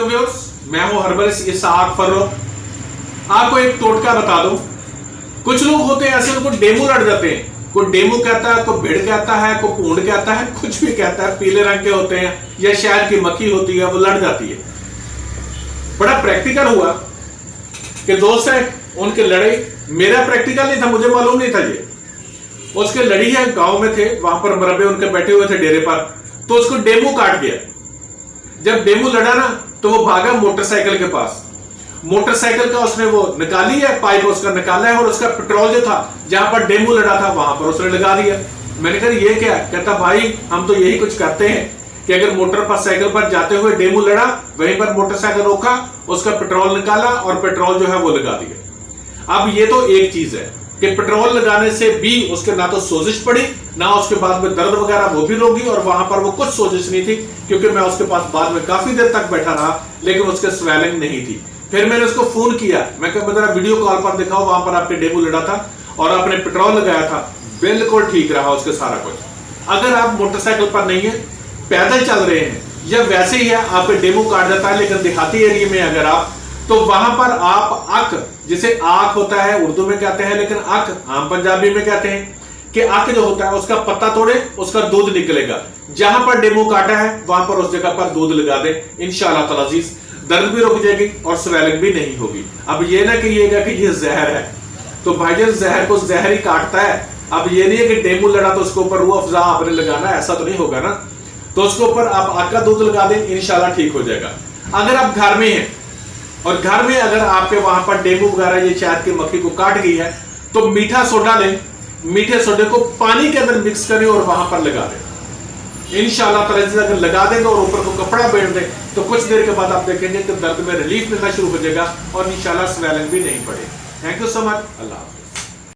Viewers, मैं हूं herbalist इसहाक फर्रुख। आपको एक टोटका बता दूं, कुछ लोग होते हैं ऐसे, उनको डेमू लड़ जाते हैं। कोई डेमू कहता है, कोई भिड़ कहता है, कोई पूंड कहता है, कुछ भी कहता है। पीले रंग के होते हैं या शहद की मक्खी होती है, वो लड़ जाती है। बड़ा प्रैक्टिकल हुआ कि दोस्त है उनके लड़े। मेरा प्रैक्टिकल नहीं था, मुझे मालूम नहीं था ये। उसके लड़ी है, गांव में थे, वहां पर मरबे उनके बैठे हुए थे डेरे पर, तो उसको डेमू काट गया। जब डेमू लड़ा ना तो वो भागा मोटरसाइकिल के पास। मोटरसाइकिल का उसने वो निकाली है, पाइप उसका निकाला है, और उसका पेट्रोल जो था जहां पर डेमू लड़ा था वहां पर उसने लगा दिया। मैंने कहा ये क्या? कहता भाई हम तो यही कुछ करते हैं कि अगर मोटर पर साइकिल पर जाते हुए डेमू लड़ा, वहीं पर मोटरसाइकिल रोका, उसका पेट्रोल निकाला और पेट्रोल जो है वो लगा दिया। अब ये तो एक चीज है कि पेट्रोल लगाने से भी उसके ना तो सोजिश पड़ी, ना उसके बाद में दर्द वगैरह वो भी रोगी, और वहां पर वो कुछ सोजिश नहीं थी, क्योंकि मैं उसके पास बाद में काफी देर तक बैठा रहा, लेकिन उसके स्वेलिंग नहीं थी। फिर मैंने उसको फोन किया, मैं कहा जरा वीडियो कॉल पर दिखाओ, वहां पर आपके डेमू लड़ा था और आपने पेट्रोल लगाया था, बिल्कुल ठीक रहा उसके सारा कुछ। अगर आप मोटरसाइकिल पर नहीं है, पैदल चल रहे हैं, या वैसे ही है आपके डेमू काट जाता है, लेकिन देहाती एरिया में अगर आप, तो वहां पर आप अक, जिसे आंख होता है उर्दू में कहते हैं, लेकिन अक आम पंजाबी में कहते हैं, कि अक जो होता है उसका पत्ता तोड़े, उसका दूध निकलेगा। जहां पर डेमू काटा है वहां पर उस जगह पर दूध लगा दे, इंशाल्लाह ताला अजीज दर्द भी रुक जाएगी और स्वेलिंग भी नहीं होगी। अब ये ना कहिएगा कि ये जहर है, तो भाईजान जहर को जहर ही काटता है। अब ये नहीं है कि डेमू लड़ा तो उसके ऊपर रूह अफजा आपने लगाना, ऐसा तो नहीं होगा ना। तो उसके ऊपर आप आग का दूध लगा दें, इंशाल्लाह ठीक हो जाएगा। अगर आप घर में हैं और घर में अगर आपके वहां पर डेंगू वगैरह ये शहद की मक्खी को काट गई है, तो मीठा सोडा लें, मीठे सोडे को पानी के अंदर मिक्स करें और वहां पर लगा दें। इंशाल्लाह ताला अगर लगा देंगे और ऊपर को कपड़ा बैठ दें, तो कुछ देर के बाद आप देखेंगे कि दर्द में रिलीफ मिलना शुरू हो जाएगा और इंशाल्लाह स्वेलिंग भी नहीं पड़ेगी। Thank you so much. अल्लाह हाफिज़।